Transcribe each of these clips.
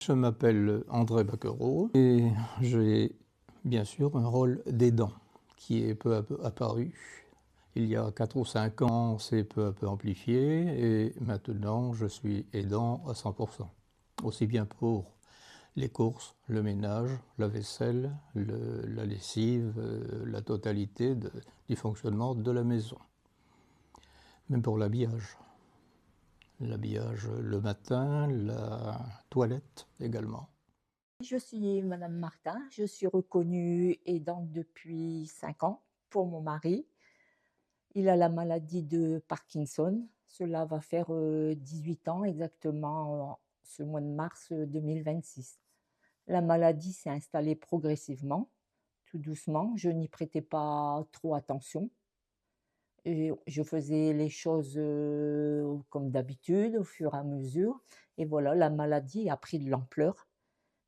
Je m'appelle André Baquereau et j'ai bien sûr un rôle d'aidant qui est peu à peu apparu. Il y a 4 ou 5 ans, c'est peu à peu amplifié et maintenant je suis aidant à 100%. Aussi bien pour les courses, le ménage, la vaisselle, la lessive, la totalité du fonctionnement de la maison. Même pour l'habillage. L'habillage le matin, la toilette également. Je suis Madame Martin, je suis reconnue aidante depuis 5 ans pour mon mari. Il a la maladie de Parkinson. Cela va faire 18 ans exactement ce mois de mars 2026. La maladie s'est installée progressivement, tout doucement. Je n'y prêtais pas trop attention. Et je faisais les choses comme d'habitude, au fur et à mesure. Et voilà, la maladie a pris de l'ampleur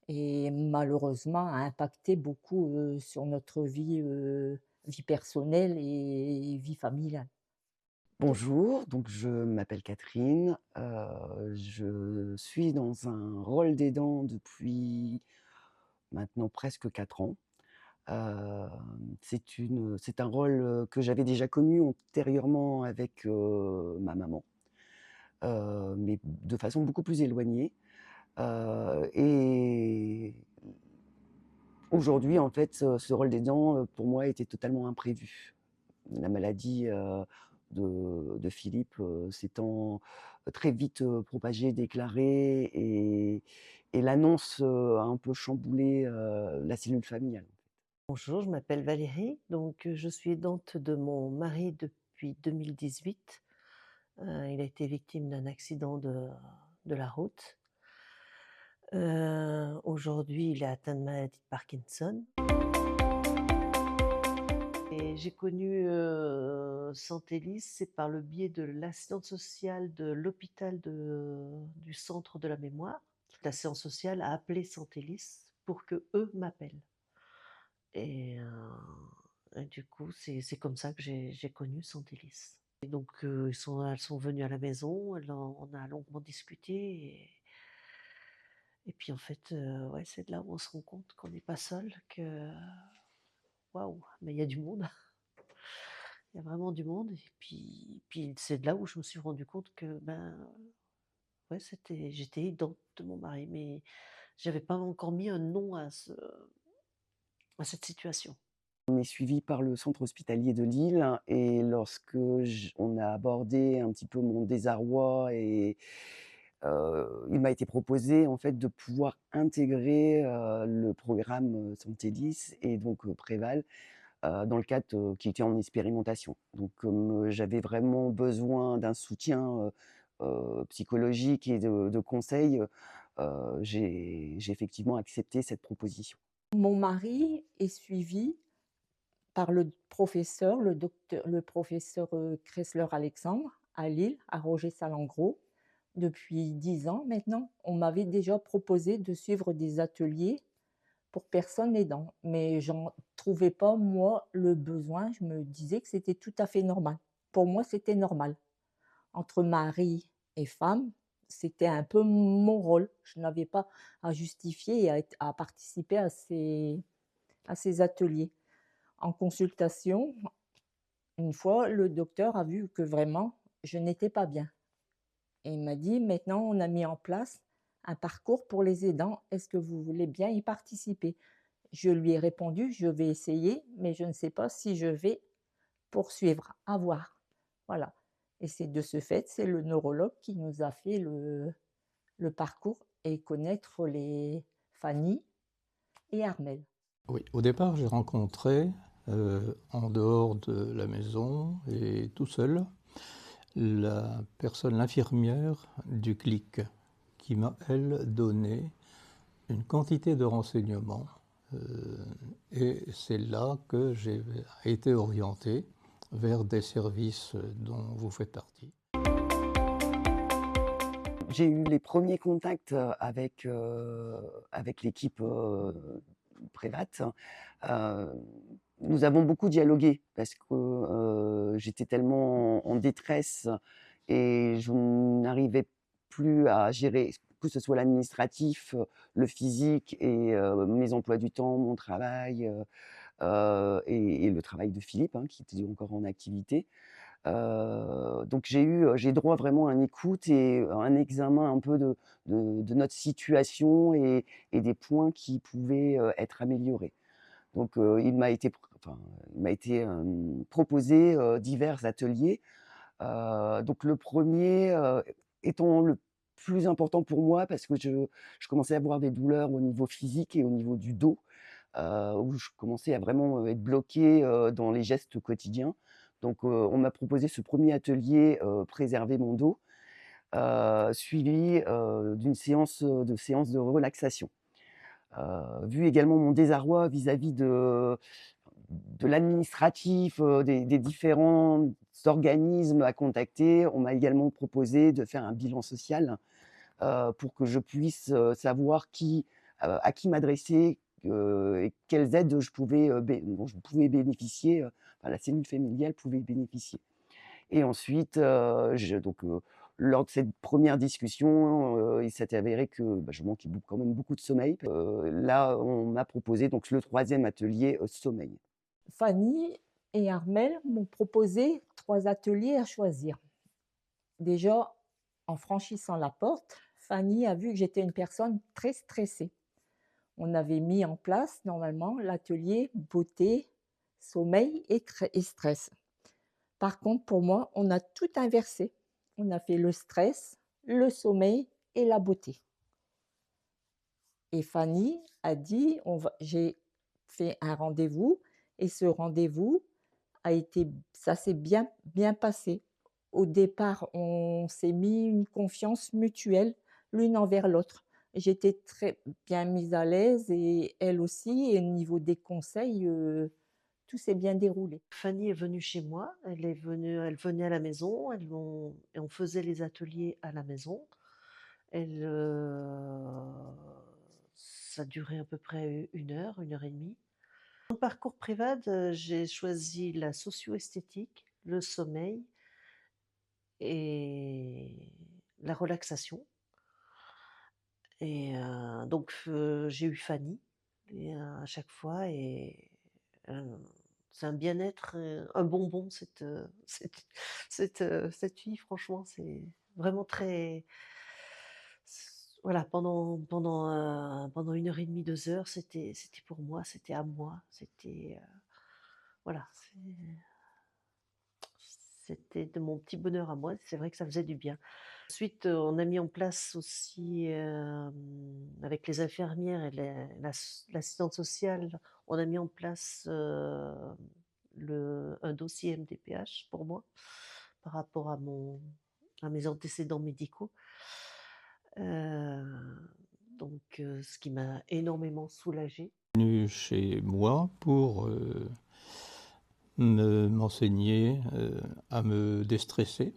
et malheureusement a impacté beaucoup, sur notre vie personnelle et vie familiale. Bonjour, donc je m'appelle Catherine, je suis dans un rôle d'aidant depuis maintenant presque 4 ans. C'est un rôle, que j'avais déjà connu antérieurement avec, ma maman, mais de façon beaucoup plus éloignée, et aujourd'hui, en fait, ce rôle d'aidant, pour moi, était totalement imprévu. La maladie, de Philippe, s'étant très vite, propagée, déclarée et l'annonce, a un peu chamboulé, la cellule familiale. Bonjour, je m'appelle Valérie, donc je suis aidante de mon mari depuis 2018. Il a été victime d'un accident de la route. Aujourd'hui, il est atteint de maladie de Parkinson. Et j'ai connu Santélis, c'est par le biais de l'assistante sociale de l'hôpital du centre de la mémoire. L'assistante sociale a appelé Santélis pour que eux m'appellent. Et du coup, c'est comme ça que j'ai connu Santélis. Et donc elles sont venues à la maison, on a longuement discuté et puis en fait, ouais, c'est de là où on se rend compte qu'on n'est pas seul, que waouh, mais il y a du monde, il y a vraiment du monde et puis c'est de là où je me suis rendu compte que, ben, ouais, j'étais aidante de mon mari, mais j'avais pas encore mis un nom à cette situation. On est suivi par le centre hospitalier de Lille et lorsque on a abordé un petit peu mon désarroi et il m'a été proposé en fait de pouvoir intégrer, le programme, Santélis et donc Préval, dans le cadre, qui était en expérimentation. Donc comme, j'avais vraiment besoin d'un soutien, psychologique et de conseils, j'ai effectivement accepté cette proposition. Mon mari est suivi par le professeur, Chrysler Alexandre à Lille, à Roger-Salengro, depuis 10 ans maintenant. On m'avait déjà proposé de suivre des ateliers pour personnes aidant, mais j'en trouvais pas moi le besoin. Je me disais que c'était tout à fait normal. Pour moi, c'était normal. Entre mari et femme, c'était un peu mon rôle. Je n'avais pas à justifier et à participer à ces ateliers. En consultation, une fois, le docteur a vu que vraiment je n'étais pas bien et il m'a dit: «Maintenant, on a mis en place un parcours pour les aidants. Est-ce que vous voulez bien y participer?» Je lui ai répondu: «Je vais essayer, mais je ne sais pas si je vais poursuivre, à voir». Voilà, et c'est de ce fait, c'est le neurologue qui nous a fait le parcours et connaître les Fanny et Armel. Oui, au départ, j'ai rencontré, en dehors de la maison et tout seul, l'infirmière du CLIC, qui m'a, elle, donné une quantité de renseignements. Et c'est là que j'ai été orienté vers des services dont vous faites partie. J'ai eu les premiers contacts, avec l'équipe, Prévat. Heu, Nous avons beaucoup dialogué parce que, j'étais tellement en détresse et je n'arrivais plus à gérer que ce soit l'administratif, le physique et mes emplois du temps, mon travail, et le travail de Philippe, hein, qui était encore en activité. Donc j'ai droit vraiment à une écoute et un examen un peu de notre situation et des points qui pouvaient, être améliorés. Donc il m'a été, proposé, divers ateliers. Donc le premier étant le plus important pour moi parce que je commençais à avoir des douleurs au niveau physique et au niveau du dos, où je commençais à vraiment, être bloquée, dans les gestes quotidiens. Donc on m'a proposé ce premier atelier, «Préserver mon dos», suivi, d'une séance de relaxation. Vu également mon désarroi vis-à-vis de l'administratif, des différents organismes à contacter, on m'a également proposé de faire un bilan social, pour que je puisse, savoir à qui m'adresser, et quelles aides je pouvais, dont je pouvais bénéficier, enfin la cellule familiale pouvait bénéficier. Et ensuite, lors de cette première discussion, il s'est avéré que, je manquais quand même beaucoup de sommeil. Là, on m'a proposé donc le troisième atelier, sommeil. Fanny et Armel m'ont proposé 3 ateliers à choisir. Déjà, en franchissant la porte, Fanny a vu que j'étais une personne très stressée. On avait mis en place normalement l'atelier beauté, sommeil et stress. Par contre, pour moi, on a tout inversé. On a fait le stress, le sommeil et la beauté. Et Fanny a dit, j'ai fait un rendez-vous et ce rendez-vous ça s'est bien passé. Au départ, on s'est mis une confiance mutuelle l'une envers l'autre. J'étais très bien mise à l'aise et elle aussi. Et au niveau des conseils, tout s'est bien déroulé. Fanny est venue chez moi, elle venait à la maison, et on faisait les ateliers à la maison. Elle, ça durait à peu près 1 heure et demie. Dans le parcours Prévad, j'ai choisi la socio-esthétique, le sommeil et la relaxation. Et j'ai eu Fanny et à chaque fois et heu, c'est un bien-être, un bonbon cette fille franchement, c'est vraiment très voilà, pendant 1 heure et demie, 2 heures, c'était pour moi, c'était à moi, voilà, c'était de mon petit bonheur à moi, c'est vrai que ça faisait du bien. Ensuite, on a mis en place aussi, avec les infirmières et l'assistante sociale, on a mis en place, un dossier MDPH pour moi, par rapport à mes antécédents médicaux. Ce qui m'a énormément soulagée. Venu chez moi pour m'enseigner à me déstresser.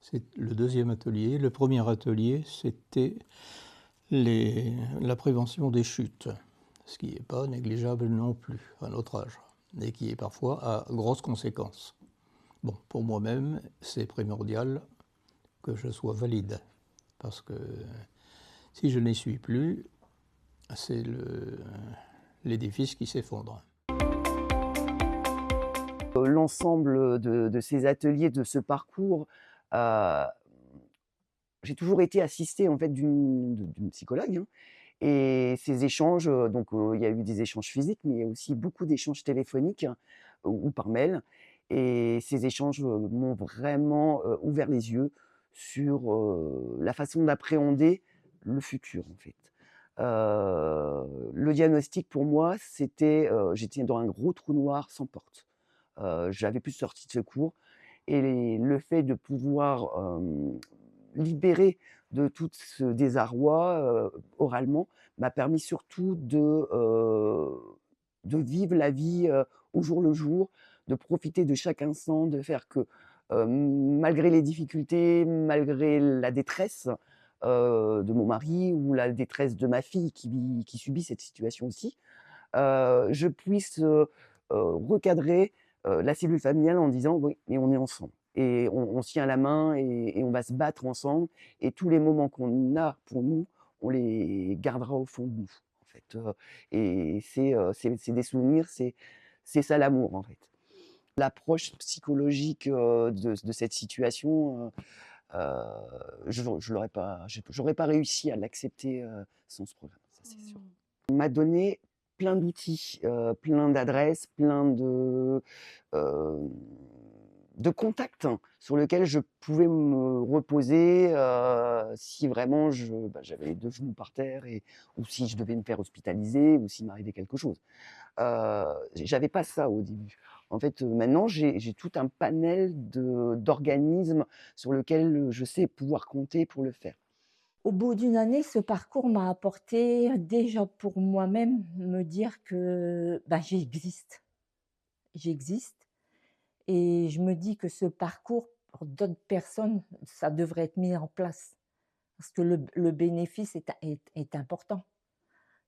C'est le deuxième atelier. Le premier atelier, c'était la prévention des chutes, ce qui n'est pas négligeable non plus à notre âge, et qui est parfois à grosses conséquences. Bon, pour moi-même, c'est primordial que je sois valide, parce que si je n'y suis plus, c'est l'édifice qui s'effondre. L'ensemble de ces ateliers, de ce parcours, heu, j'ai toujours été assistée en fait d'une psychologue, hein, et ces échanges, il y a eu des échanges physiques, mais il y a aussi beaucoup d'échanges téléphoniques, ou par mail, et ces échanges, m'ont vraiment, ouvert les yeux sur, la façon d'appréhender le futur, en fait. Le diagnostic pour moi, j'étais dans un gros trou noir sans porte. J'avais plus de sortie de secours et le fait de pouvoir, libérer de tout ce désarroi, oralement, m'a permis surtout de vivre la vie, au jour le jour, de profiter de chaque instant, de faire que, malgré les difficultés, malgré la détresse, de mon mari ou la détresse de ma fille qui subit cette situation aussi, je puisse, recadrer, la cellule familiale en disant: «Oui, mais on est ensemble». et on se tient la main et on va se battre ensemble et tous les moments qu'on a pour nous, on les gardera au fond de nous, en fait, et c'est des souvenirs, c'est ça l'amour, en fait. L'approche psychologique, de cette situation, j'aurais pas réussi à l'accepter, sans ce programme, ça c'est sûr. On m'a donné plein d'outils, plein d'adresses, plein hem, de contacts sur lesquels je pouvais me reposer, si vraiment j'avais les 2 genoux par terre ou si je devais me faire hospitaliser ou s'il m'arrivait quelque chose. J'avais pas ça au début. En fait, maintenant j'ai tout un panel d'organismes sur lequel, je sais pouvoir compter pour le faire. Au bout d'une année, ce parcours m'a apporté déjà pour moi-même me dire que, bah, j'existe. J'existe et je me dis que ce parcours pour d'autres personnes, ça devrait être mis en place parce que le bénéfice est important.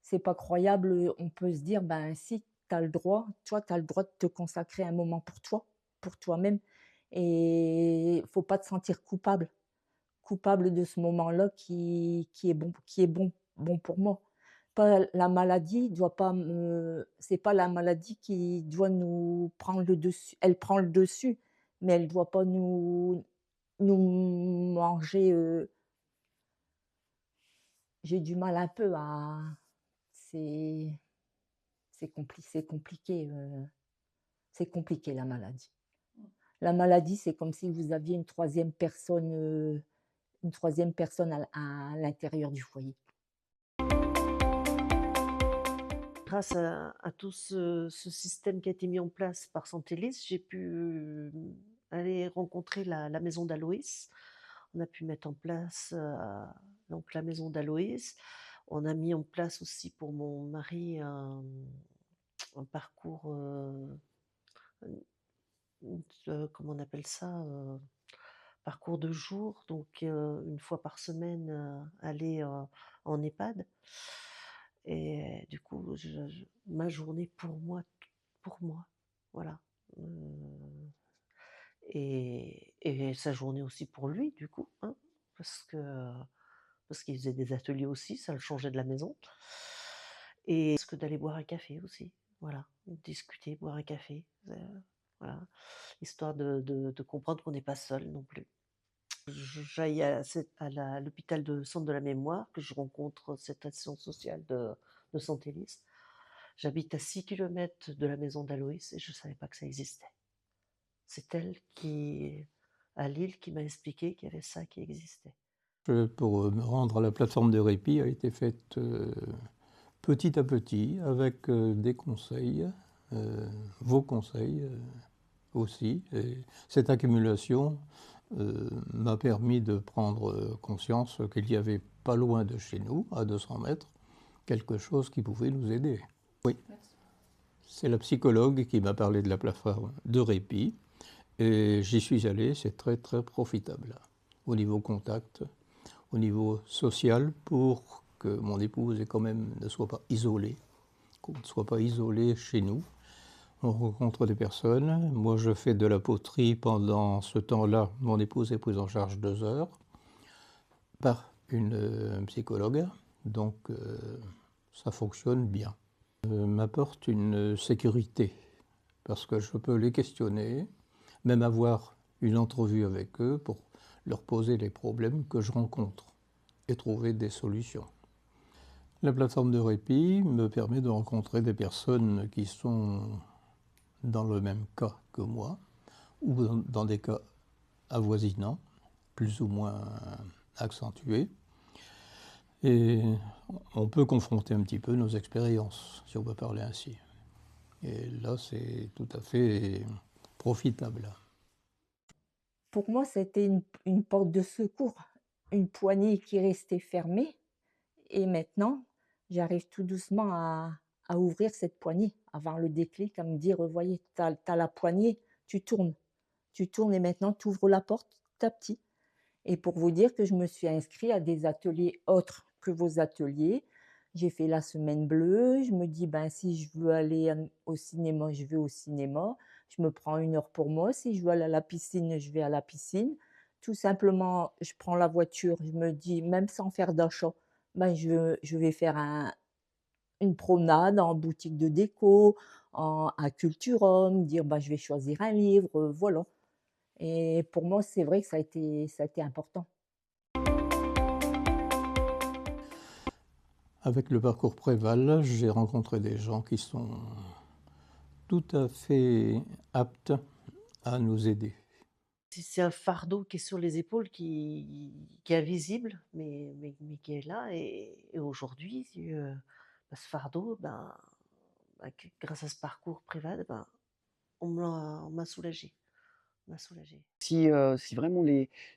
C'est pas croyable, on peut se dire: «Ben si, tu as le droit, toi, tu as le droit de te consacrer un moment pour toi, pour toi-même» et faut pas te sentir coupable. Coupable de ce moment-là qui est bon pour moi. Pas la maladie doit pas me c'est pas la maladie qui doit nous prendre le dessus. Elle prend le dessus, mais elle doit pas nous manger, j'ai du mal un peu à c'est c'est compliqué la maladie. La maladie, c'est comme si vous aviez une troisième personne à l'intérieur du foyer. Grâce à tout ce système qui a été mis en place par Santélis, j'ai pu aller rencontrer la maison d'Aloïs. On a pu mettre en place donc la maison d'Aloïs. On a mis en place aussi pour mon mari un parcours, comment on appelle ça, parcours de jour, donc une fois par semaine, aller en EHPAD. Et du coup, ma journée pour moi, voilà. Heu et sa journée aussi pour lui, du coup, hein, parce que parce qu'il faisait des ateliers aussi, ça le changeait de la maison. Et ce que d'aller boire un café aussi, voilà, discuter, boire un café, voilà, histoire de comprendre qu'on n'est pas seul non plus. J'aille à l'hôpital de centre de la mémoire, que je rencontre cette action sociale de Santélis. J'habite à 6 kilomètres de la maison d'Aloïs et je ne savais pas que ça existait. C'est elle qui, à Lille, qui m'a expliqué qu'il y avait ça qui existait. Pour me rendre à la plateforme de répit a été faite petit à petit avec des conseils, vos conseils aussi. Et cette accumulation m'a permis de prendre conscience qu'il y avait pas loin de chez nous, à 200 mètres, quelque chose qui pouvait nous aider. Oui, c'est la psychologue qui m'a parlé de la plateforme de répit et j'y suis allé, c'est très très profitable au niveau contact, au niveau social pour que mon épouse quand même ne soit pas isolée, qu'on ne soit pas isolé chez nous. On rencontre des personnes. Moi, je fais de la poterie pendant ce temps-là. Mon épouse est prise en charge 2 heures par une psychologue. Donc, ça fonctionne bien. M'apporte une sécurité parce que je peux les questionner, même avoir une entrevue avec eux pour leur poser les problèmes que je rencontre et trouver des solutions. La plateforme de répit me permet de rencontrer des personnes qui sont dans le même cas que moi, ou dans des cas avoisinants, plus ou moins accentués. Et on peut confronter un petit peu nos expériences, si on peut parler ainsi. Et là, c'est tout à fait profitable. Pour moi, c'était une porte de secours, une poignée qui restait fermée et maintenant, j'arrive tout doucement à ouvrir cette poignée, à avoir le déclic, à me dire: «Voyez, tu as la poignée, tu tournes et maintenant tu ouvres la porte petit à petit». Et pour vous dire que je me suis inscrite à des ateliers autres que vos ateliers. J'ai fait la semaine bleue, je me dis: «Ben, si je veux aller au cinéma, je vais au cinéma». Je me prends 1 heure pour moi. Si je veux aller à la piscine, je vais à la piscine. Tout simplement, je prends la voiture, je me dis, même sans faire d'achat, ben, je vais faire une promenade en boutique de déco, à Culturum, dire, bah, je vais choisir un livre, voilà. Et pour moi, c'est vrai que ça a été important. Avec le parcours Préval, j'ai rencontré des gens qui sont tout à fait aptes à nous aider. C'est un fardeau qui est sur les épaules qui est invisible, mais qui est là et aujourd'hui, bah, ce fardeau, bah, grâce à ce parcours Préval, ben, on m'a soulagée. On m'a soulagée. Si vraiment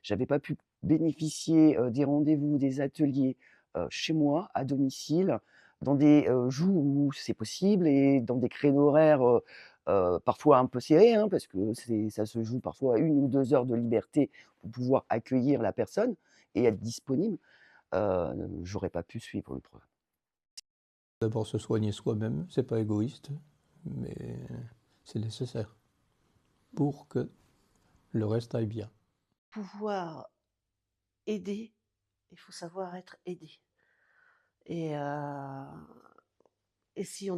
j'avais pas pu bénéficier, des rendez-vous, des ateliers, chez moi, à domicile, dans des, jours où c'est possible et dans des créneaux horaires, parfois un peu serrés, hein, parce que ça se joue parfois à 1 ou 2 heures de liberté pour pouvoir accueillir la personne et être disponible, j'aurais pas pu suivre le programme. D'abord se soigner soi-même, c'est pas égoïste, mais c'est nécessaire pour que le reste aille bien. Pouvoir aider, il faut savoir être aidé et et si on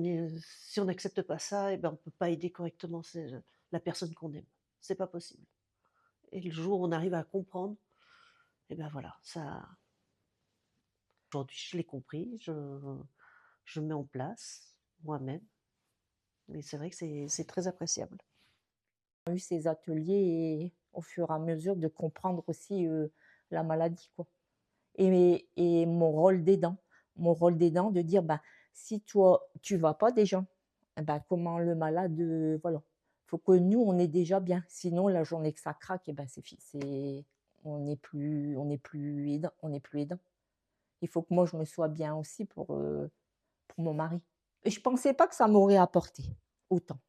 n'accepte pas ça et ben, on peut pas aider correctement la personne qu'on aime. C'est pas possible et le jour où on arrive à comprendre et ben, voilà, ça aujourd'hui, je l'ai compris, je mets en place moi-même, mais c'est vrai que c'est très appréciable. On a eu ces ateliers et au fur et à mesure de comprendre aussi, la maladie, quoi. Et mon rôle d'aidant. Mon rôle d'aidant de dire: «Ben, si toi, tu vas pas déjà, et ben, comment le malade, voilà. Faut que nous, on est déjà bien. Sinon la journée que ça craque et ben, c'est on n'est plus aidant on n'est plus aidant. Il faut que moi, je me sois bien aussi pour mon mari. Et je pensais pas que ça m'aurait apporté autant.